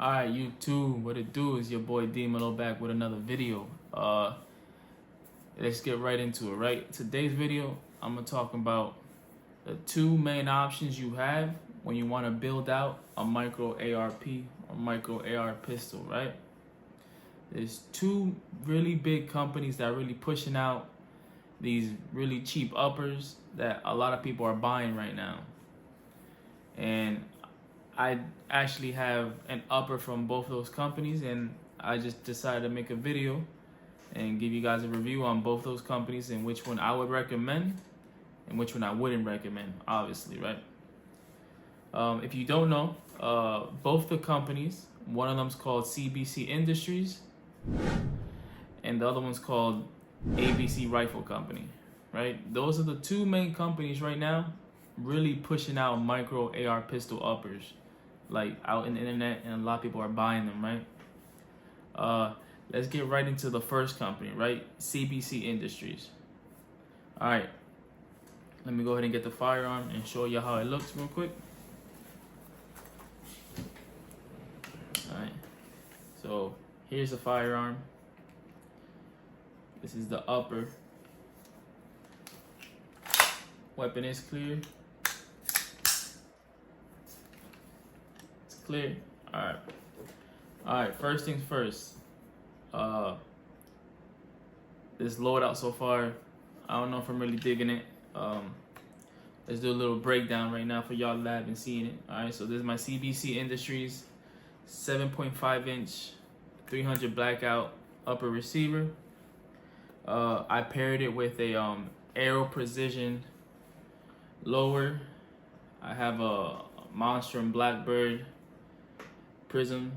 Alright, YouTube, what it do is your boy D Melo back with another video. Let's get right into it, right? Today's video, I'm gonna talk about the two main options you have when you want to build out a micro ARP or micro AR pistol, right? There's two really big companies that are really pushing out these really cheap uppers that a lot of people are buying right now. And I actually have an upper from both of those companies, and I just decided to make a video and give you guys a review on both those companies and which one I would recommend and which one I wouldn't recommend, obviously, right? If you don't know, both the companies, one of them's called CBC Industries and the other one's called ABC Rifle Company, right? Those are the two main companies right now really pushing out micro AR pistol uppers, like out in the internet, and a lot of people are buying them, right? Let's get right into the first company, right? CBC Industries. All right, let me go ahead and get the firearm and show you how it looks real quick. All right, so here's the firearm. This is the upper. Weapon is clear. It's clear. All right. First things first. This loadout so far, I don't know if I'm really digging it. Let's do a little breakdown right now for y'all that haven't seen it. All right, so this is my CBC Industries 7.5 inch 300 blackout upper receiver. I paired it with a Aero Precision lower. I have a Monstrum Blackbird prism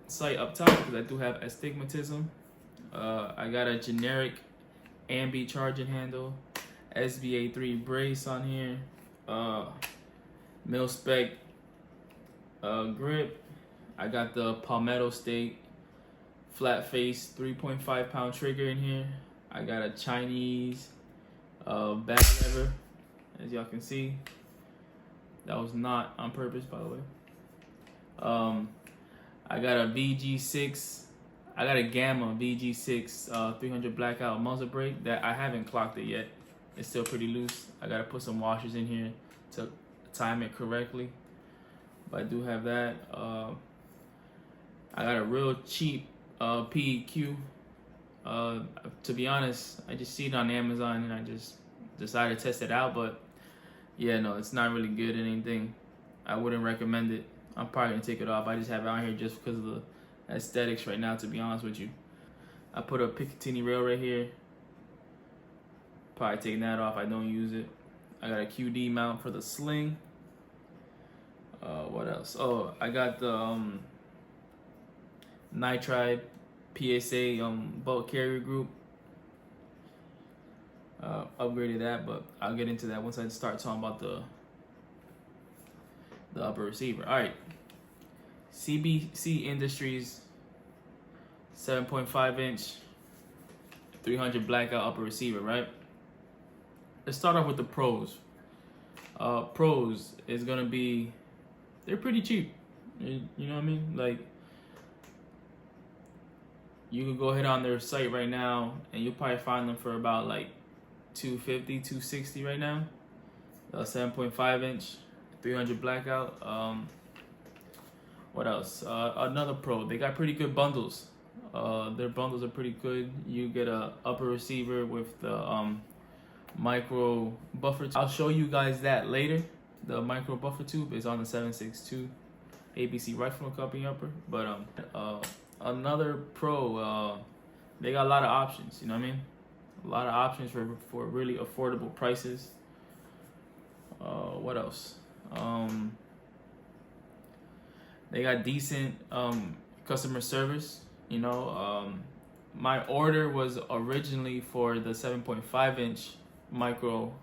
sight up top because I do have astigmatism. I got a generic ambi charging handle, SVA3 brace on here, mil spec grip. I got the Palmetto State flat face 3.5 pound trigger in here. I got a Chinese back lever, as y'all can see. That was not on purpose, by the way. I got a VG6. I got a Gamma VG6 300 blackout muzzle brake that I haven't clocked it yet. It's still pretty loose. I gotta put some washers in here to time it correctly. But I do have that. I got a real cheap PEQ. To be honest, I just see it on Amazon and I just decided to test it out. But yeah, no, it's not really good or anything. I wouldn't recommend it. I'm probably gonna take it off. I just have it out here just because of the aesthetics right now, to be honest with you. I put a Picatinny rail right here. Probably taking that off. I don't use it. I got a QD mount for the sling. What else? Oh, I got the Nitride PSA bulk carrier group. Upgraded that, but I'll get into that once I start talking about the upper receiver. All right, CBC Industries 7.5 inch 300 blackout upper receiver, right? Let's start off with the pros. Pros is gonna be, they're pretty cheap. You know what I mean? Like, you can go ahead on their site right now and you'll probably find them for about like $250, $260 right now. 7.5 inch 300 blackout. What else? Another pro. They got pretty good bundles. Their bundles are pretty good. You get a upper receiver with the micro buffer. I'll show you guys that later. The micro buffer tube is on the 7.62 ABC Rifle Company upper. But another pro. They got a lot of options. You know what I mean? A lot of options for really affordable prices. What else? They got decent customer service. You know, my order was originally for the 7.5 inch micro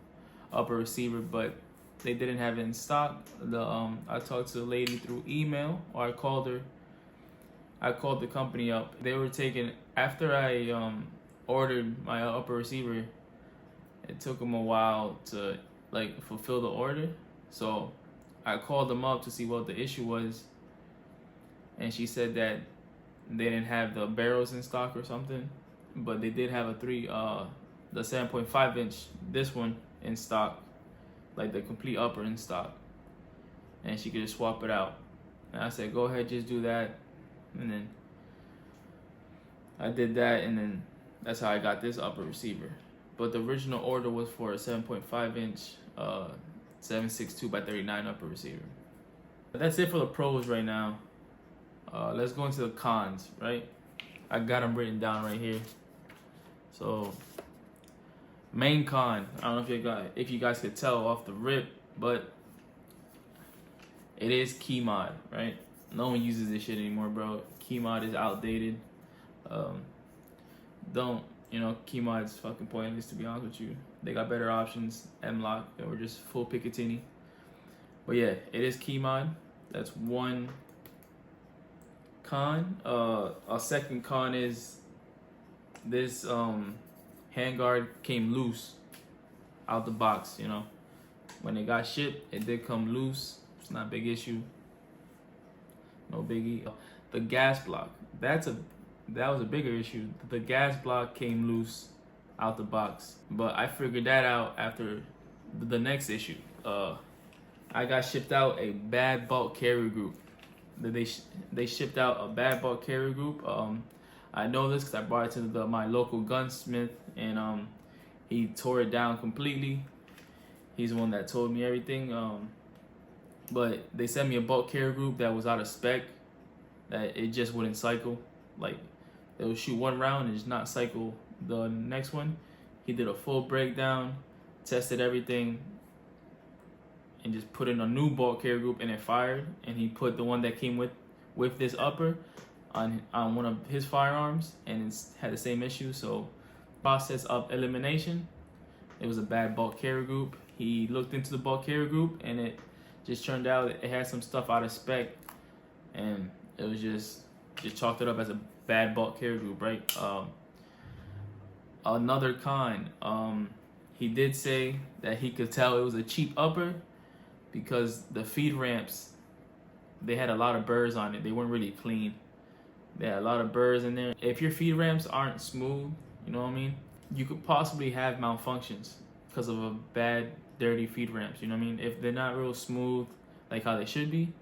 upper receiver, but they didn't have it in stock. I talked to the lady through email, or I called her. I called the company up. They were taking, after I ordered my upper receiver, it took them a while to like fulfill the order. So I called them up to see what the issue was, and she said that they didn't have the barrels in stock or something, but they did have the 7.5 inch, this one in stock, like the complete upper in stock, and she could just swap it out. And I said, go ahead, just do that. And then I did that, and then that's how I got this upper receiver. But the original order was for a 7.5 inch 7.62 by 39 upper receiver. That's it for the pros right now. Let's go into the cons, right? I got them written down right here. So, main con, I don't know if you guys could tell off the rip, but it is key mod, right? No one uses this shit anymore, bro. Key mod is outdated. Key mod is fucking pointless, to be honest with you. They got better options, M-Lock, or just full Picatinny. But yeah, it is key mod. That's one con. A second con is this handguard came loose out the box. When it got shipped, it did come loose. It's not a big issue, no biggie. The gas block, that was a bigger issue. The gas block came loose out the box, but I figured that out after the next issue. I got shipped out a bad bulk carrier group. They shipped out a bad bulk carrier group. I know this because I brought it to my local gunsmith, and he tore it down completely. He's the one that told me everything. But they sent me a bulk carrier group that was out of spec, that it just wouldn't cycle. Like, they would shoot one round and just not cycle the next one. He did a full breakdown, tested everything, and just put in a new bulk carrier group, and it fired. And he put the one that came with this upper on one of his firearms, and it had the same issue. So, process of elimination, it was a bad bulk carrier group. He looked into the bulk carrier group, and it just turned out it had some stuff out of spec, and it was just chalked it up as a bad bulk carrier group, right? Another con, he did say that he could tell it was a cheap upper because the feed ramps, they had a lot of burrs on it. They weren't really clean. They had a lot of burrs in there. If your feed ramps aren't smooth, you know what I mean, you could possibly have malfunctions because of a bad, dirty feed ramps, you know what I mean? If they're not real smooth like how they should be,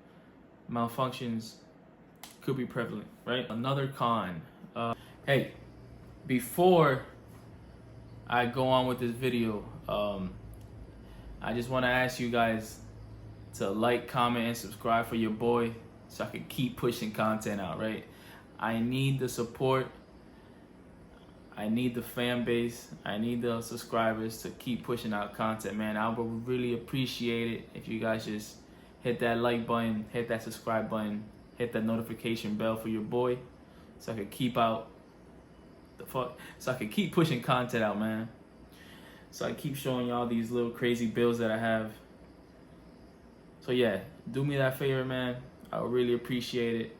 malfunctions could be prevalent, right? Another con. Hey, before I go on with this video, I just want to ask you guys to like, comment, and subscribe for your boy so I can keep pushing content out, right? I need the support. I need the fan base. I need the subscribers to keep pushing out content, man. I would really appreciate it if you guys just hit that like button, hit that subscribe button, hit that notification bell for your boy, so I can keep pushing content out, man. So I keep showing y'all these little crazy builds that I have. So yeah, do me that favor, man. I would really appreciate it.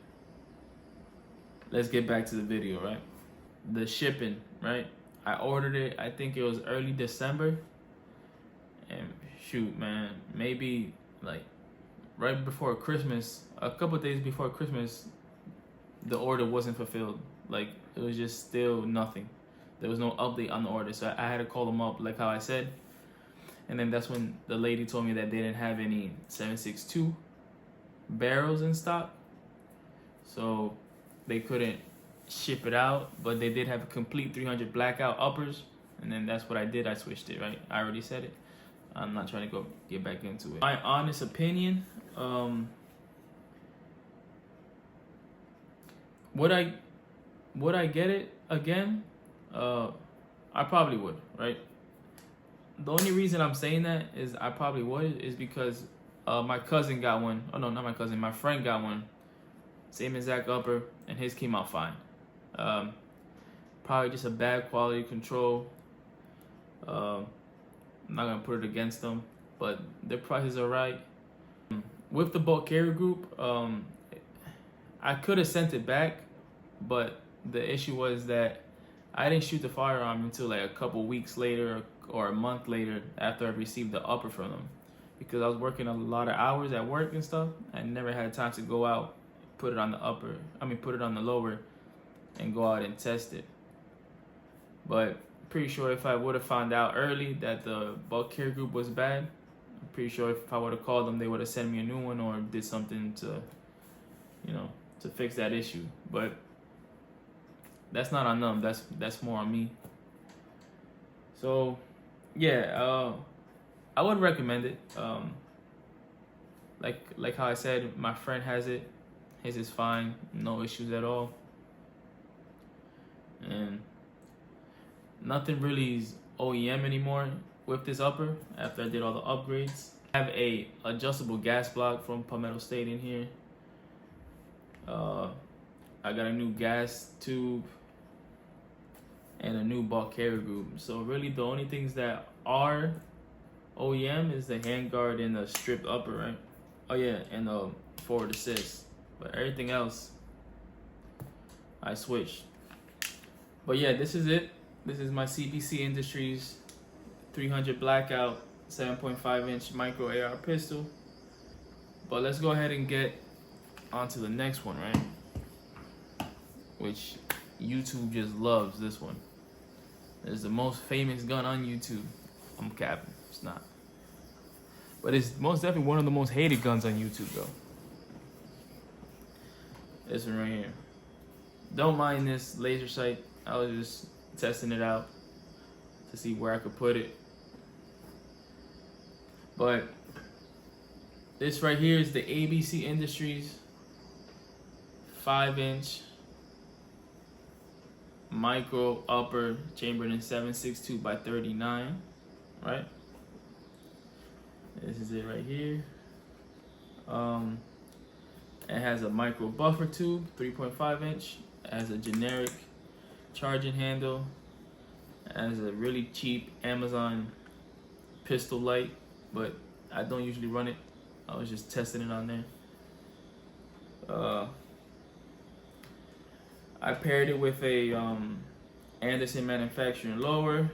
Let's get back to the video, right? The shipping, right? I ordered it, I think it was early December. And shoot, man, maybe like right before Christmas, a couple days before Christmas, the order wasn't fulfilled. Like, it was just still nothing. There was no update on the order. So I had to call them up, like how I said. And then that's when the lady told me that they didn't have any 7.62 barrels in stock. So they couldn't ship it out, but they did have a complete 300 blackout uppers. And then that's what I did. I switched it, right? I already said it. I'm not trying to get back into it. My honest opinion, would I get it again? I probably would, right? The only reason I'm saying that is I probably would is because my cousin got one. Oh no, not my cousin. My friend got one. Same exact upper, and his came out fine. Probably just a bad quality control. I'm not gonna put it against them, but their prices are right. With the bulk carrier group, I could have sent it back, but the issue was that I didn't shoot the firearm until like a couple weeks later or a month later after I received the upper from them, because I was working a lot of hours at work and stuff. I never had time to go out, put it on the upper. Put it on the lower, and go out and test it. But pretty sure if I would have found out early that the bulk carrier group was bad, I'm pretty sure if I would have called them, they would have sent me a new one or did something to, to fix that issue. But that's not on them. That's more on me. So, yeah, I would recommend it. Like how I said, my friend has it. His is fine, no issues at all, and nothing really is OEM anymore with this upper. After I did all the upgrades, I have a adjustable gas block from Palmetto State in here. I got a new gas tube and a new bulk carrier group. So really the only things that are OEM is the handguard and the stripped upper, right? Oh yeah, and the forward assist. But everything else, I switched. But yeah, this is it. This is my CBC Industries 300 blackout 7.5 inch micro AR pistol. But let's go ahead and get onto the next one, right? Which YouTube just loves this one. It's the most famous gun on YouTube. I'm capping, it's not. But it's most definitely one of the most hated guns on YouTube though. This one right here. Don't mind this laser sight. I was just testing it out to see where I could put it. But this right here is the ABC Industries 5 inch micro upper chambered in 7.62 by 39, right? This is it right here. It has a micro buffer tube, 3.5 inch. It has a generic charging handle. It has a really cheap Amazon pistol light, but I don't usually run it. I was just testing it on there. I paired it with a Anderson manufacturing lower.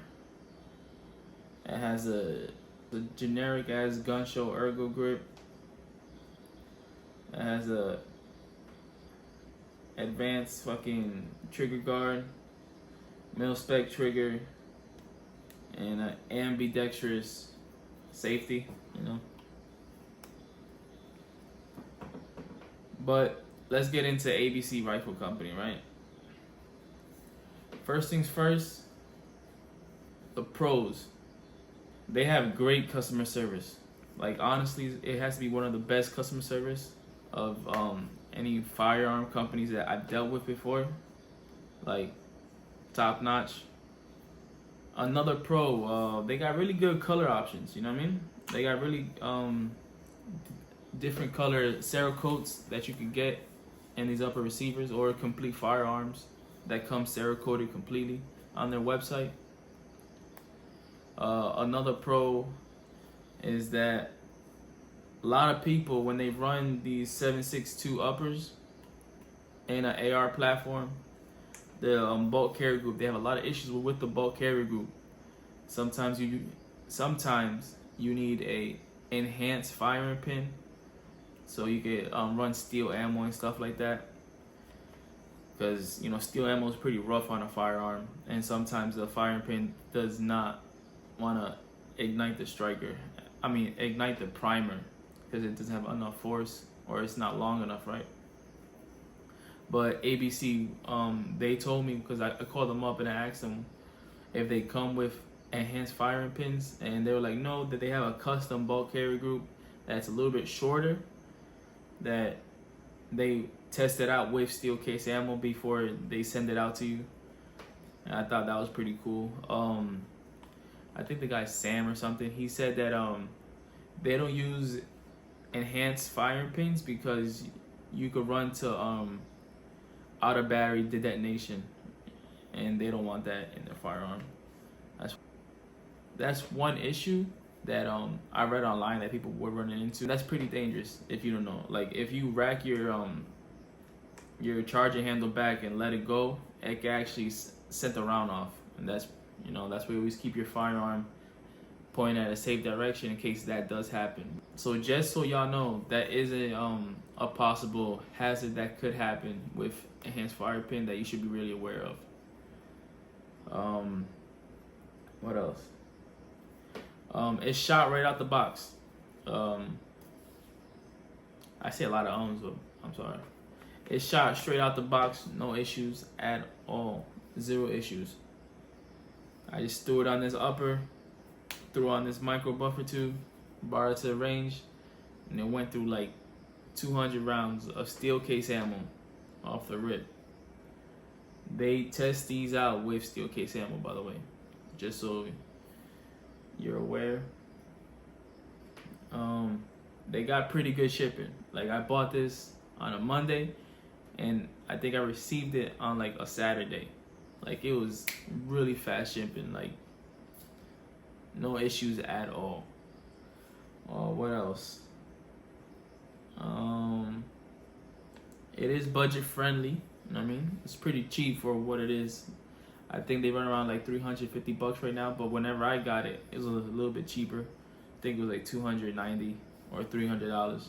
It has the generic as gun show ergo grip. It has a advanced fucking trigger guard, mil spec trigger, and an ambidextrous safety, But let's get into ABC Rifle Company, right? First things first, the pros. They have great customer service. Like honestly, it has to be one of the best customer service of any firearm companies that I've dealt with before. Like top notch. Another pro, they got really good color options, you know what I mean? They got really different color Cerakotes that you can get in these upper receivers, or complete firearms that come Cerakoted completely on their website. Another pro is that a lot of people, when they run these 7.62 uppers in an AR platform, the bulk carrier group, they have a lot of issues with the bulk carrier group. Sometimes you need a enhanced firing pin, so you can run steel ammo and stuff like that. Because steel ammo is pretty rough on a firearm, and sometimes the firing pin does not want to ignite the ignite the primer, because it doesn't have enough force, or it's not long enough, right? But ABC, they told me, because I called them up and I asked them if they come with enhanced firing pins, and they were like, no, that they have a custom bulk carrier group that's a little bit shorter, that they tested out with steel case ammo before they send it out to you. And I thought that was pretty cool. I think the guy Sam or something, he said that they don't use enhanced firing pins because you could run to out of battery detonation, and they don't want that in their firearm. That's one issue that I read online that people were running into. That's pretty dangerous if you don't know. Like if you rack your charging handle back and let it go, it can actually set the round off, and that's where you always keep your firearm pointing at a safe direction in case that does happen. So just so y'all know, that is a possible hazard that could happen with enhanced fire pin that you should be really aware of. What else? It shot right out the box. I say a lot of ums, but I'm sorry. It shot straight out the box, no issues at all, 0 issues. I just threw it on this upper, threw on this micro buffer tube, brought it to the range, and it went through like 200 rounds of steel case ammo off the rip. They test these out with steel case ammo, by the way, just so you're aware. They got pretty good shipping. Like, I bought this on a Monday, and I think I received it on like a Saturday. Like, it was really fast shipping, like no issues at all. What else? It is budget friendly, you know what I mean? It's pretty cheap for what it is. I think they run around like $350 right now, but whenever I got it, it was a little bit cheaper. I think it was like $290 or $300.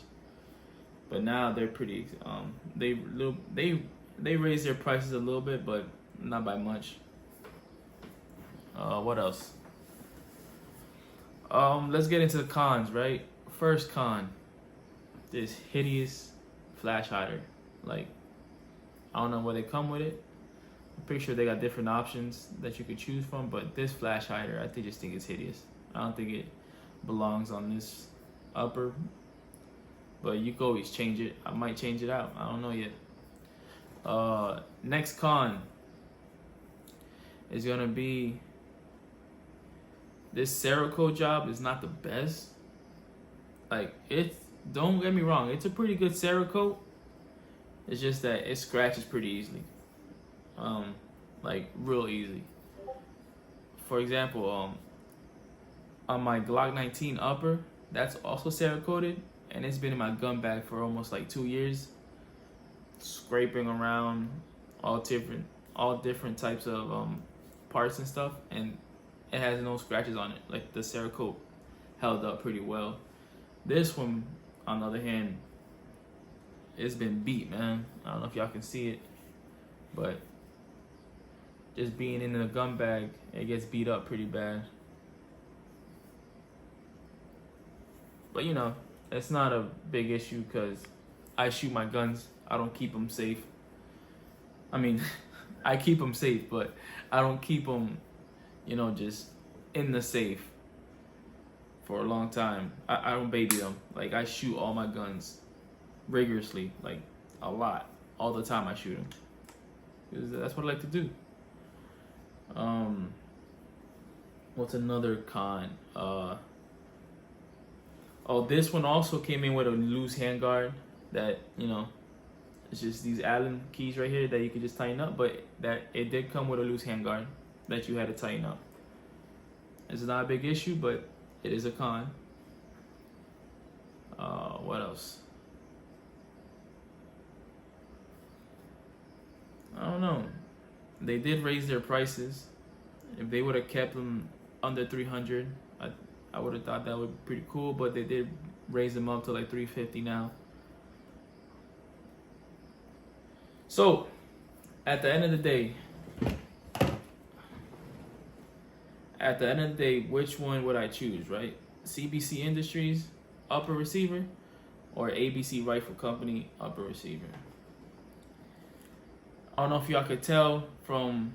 But now they're pretty. They raised their prices a little bit, but not by much. What else? Let's get into the cons, right? First con, this hideous flash hider. Like, I don't know where they come with it. I'm pretty sure they got different options that you could choose from, but this flash hider, I just think it's hideous. I don't think it belongs on this upper, but you can always change it. I might change it out. I don't know yet. Next con is gonna be this Cerakote job is not the best. Like, don't get me wrong, it's a pretty good Cerakote. It's just that it scratches pretty easily. Like, real easy. For example, on my Glock 19 upper, that's also Cerakoted, and it's been in my gun bag for almost like 2 years, scraping around all different types of parts and stuff, and it has no scratches on it. Like, the Cerakote held up pretty well. This one, on the other hand, it's been beat, man. I don't know if y'all can see it, but just being in the gun bag, it gets beat up pretty bad. But you know, it's not a big issue because I shoot my guns. I don't keep them safe. I mean, I keep them safe, but I don't keep them, you know, just in the safe for a long time. I don't baby them. Like, I shoot all my guns rigorously, like a lot, all the time I shoot them. Because that's what I like to do. What's another con? Oh, this one also came in with a loose handguard that, you know, it's just these Allen keys right here that you could just tighten up, but that it did come with a loose handguard that you had to tighten up. It's not a big issue, but it is a con. What else? I don't know. They did raise their prices. If they would have kept them under 300, I would have thought that would be pretty cool, but they did raise them up to like 350 now. So, at the end of the day, which one would I choose, right? CBC Industries, upper receiver, or ABC Rifle Company, upper receiver? I don't know if y'all could tell from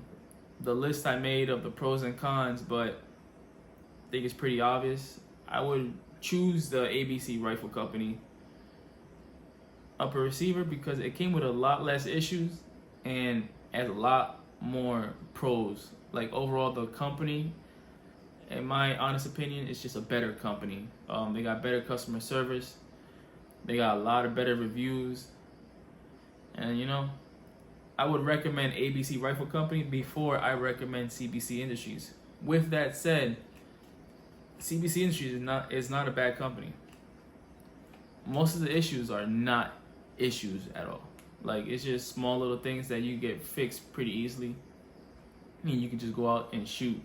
the list I made of the pros and cons, but I think it's pretty obvious. I would choose the ABC Rifle Company upper receiver because it came with a lot less issues and has a lot more pros. Like, overall, the company, in my honest opinion, it's just a better company. They got better customer service. They got a lot of better reviews. And, you know, I would recommend ABC Rifle Company before I recommend CBC Industries. With that said, CBC Industries is not a bad company. Most of the issues are not issues at all. Like, it's just small little things that you get fixed pretty easily. I mean, you can just go out and shoot.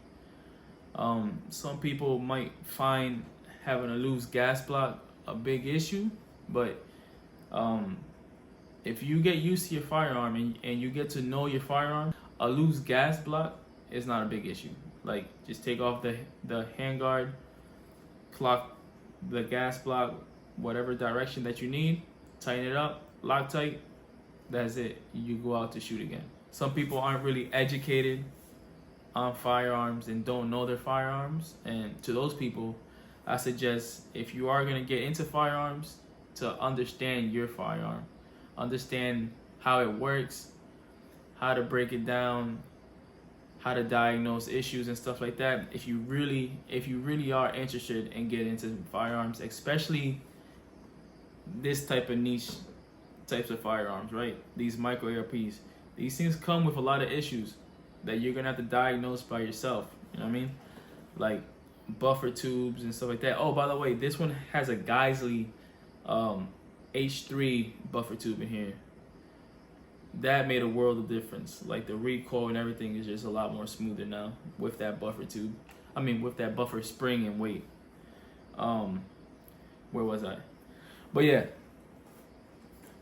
Some people might find having a loose gas block a big issue, but um, if you get used to your firearm and you get to know your firearm, a loose gas block is not a big issue. Like, just take off the handguard, clock the gas block whatever direction that you need, tighten it up, Loctite, that's it. You go out to shoot again. Some people aren't really educated on firearms and don't know their firearms, and to those people I suggest, if you are going to get into firearms, to understand your firearm, understand how it works, how to break it down, how to diagnose issues and stuff like that. If you really are interested in getting into firearms, especially this type of niche types of firearms, right? These micro ARPs, these things come with a lot of issues that you're gonna have to diagnose by yourself. You know what I mean? Like buffer tubes and stuff like that. Oh, by the way, this one has a Geisley H3 buffer tube in here. That made a world of difference. Like the recoil and everything is just a lot more smoother now with that buffer tube. I mean, with that buffer spring and weight. Where was I? But yeah,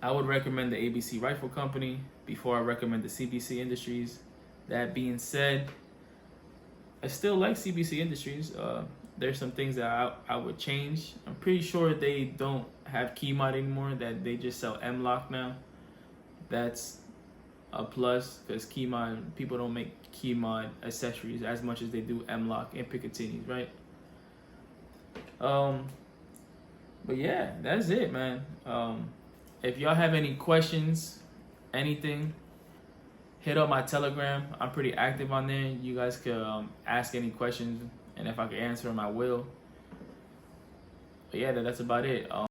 I would recommend the ABC Rifle Company before I recommend the CBC Industries. That being said, I still like CBC Industries. There's some things that I would change. I'm pretty sure they don't have key mod anymore, that they just sell M-Lock now. That's a plus, because key mod, people don't make key mod accessories as much as they do M-Lock and Picatinis, right? But yeah, that's it, man. If y'all have any questions, anything, hit up my Telegram. I'm pretty active on there. You guys can ask any questions, and if I can answer them, I will. But yeah, that's about it.